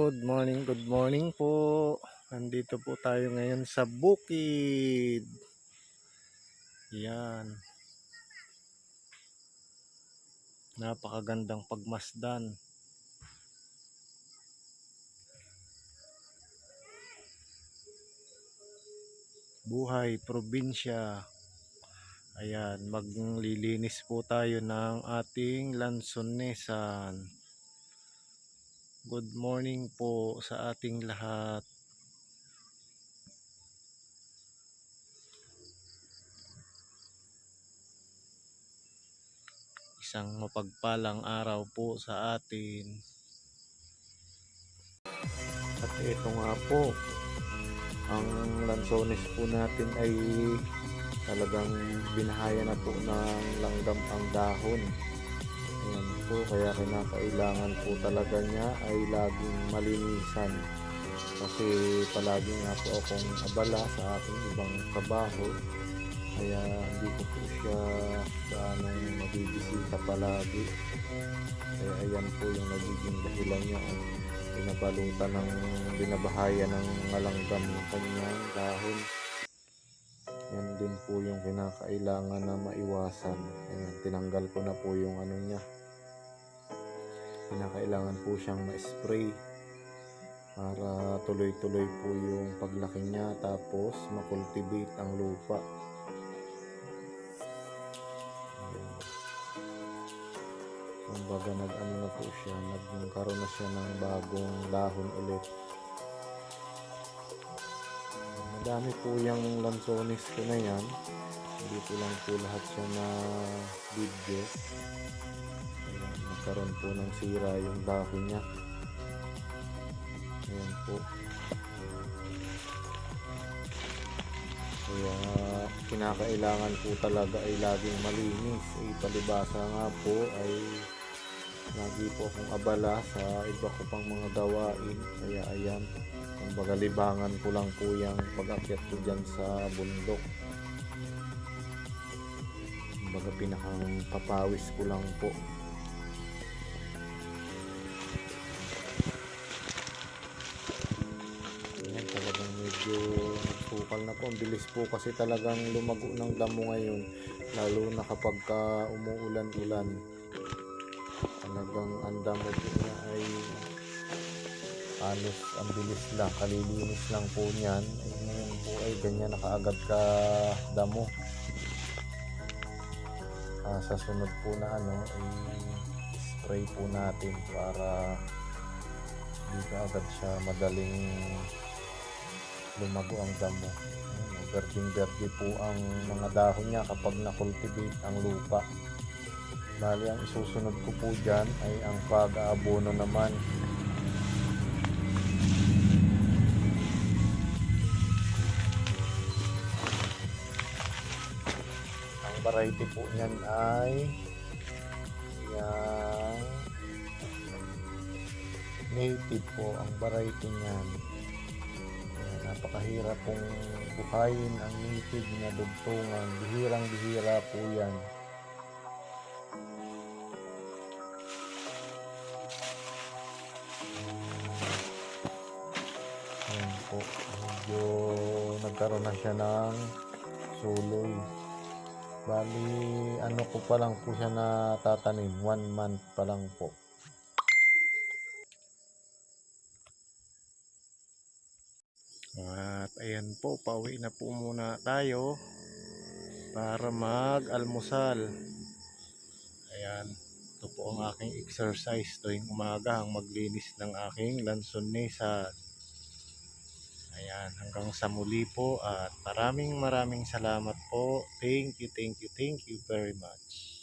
Good morning po. Nandito po tayo ngayon sa bukid. Yan. Napakagandang pagmasdan. Buhay, probinsya. Ayan, maglilinis po tayo ng ating lansonesan. Good morning po sa ating lahat. Isang mapagpalang araw po sa atin. At ito nga po, ang lansones po natin ay talagang binahaya na po ng langgam ang dahon. Ayan po, kaya kinakailangan po talaga niya ay laging malinisan. Kasi palagi nga po akong abala sa aking ibang trabaho. Kaya hindi ko po siya gaanong mabibisita palagi. Kaya ayan po yung nagiging dahilan niya ang binabalutan ng binabahaya ng langgam ng kanyang dahon. Yan din po yung kinakailangan na maiwasan. Ayan, tinanggal ko na po yung ano niya. Kinakailangan po siyang ma-spray para tuloy-tuloy po yung paglaki niya, tapos makultivate ang lupa. Kumbaga nag-ano na po siya, nagkaroon na siya ng bagong dahon ulit. Madami po yung lansones ko na yan. Hindi ko lang po lahat siya na video. Ayan, nagkaroon po ng sira yung dahon niya. Ayan po. Kaya kinakailangan po talaga ay laging malinis. Palibasa nga po ay lagi po akong abala sa iba ko pang mga gawain. Kaya ayan, kumbaga libangan ko lang po yung pag-akyat ko dyan sa bundok. Kumbaga pinakang papawis ko lang po. Ayan, talagang medyo nagsukal na po. Ang bilis po kasi talagang lumago ng damo ngayon, lalo na kapag umuulan-ulan. Talagang ang damo po niya ay halos ang bilis lang, kalilinis lang po niyan. Ngayon po ay ganyan na kaagad ka damo. Sa sunod po na spray po natin para hindi ka agad siya madaling lumago ang damo. Berding-berde po ang mga dahon niya kapag na-cultivate ang lupa. Bali, ang isusunod ko po dyan ay ang pag-aabono naman. Ang variety po niyan ay yung native po ang variety niyan. Napakahirap pong buhayin ang native na dugtungan. Bihirang-bihira po yan. Ayan po, medyo nagkaroon na siya ng suloy. Bali, ano ko pa lang po siya natatanim, 1 month pa lang po. At ayan po, pauwi na po muna tayo para mag-almusal. Ayan, ito po ang aking exercise tuwing umaga, ang maglinis ng aking lansonesan. Ayan, hanggang sa muli po at maraming salamat po. Thank you very much.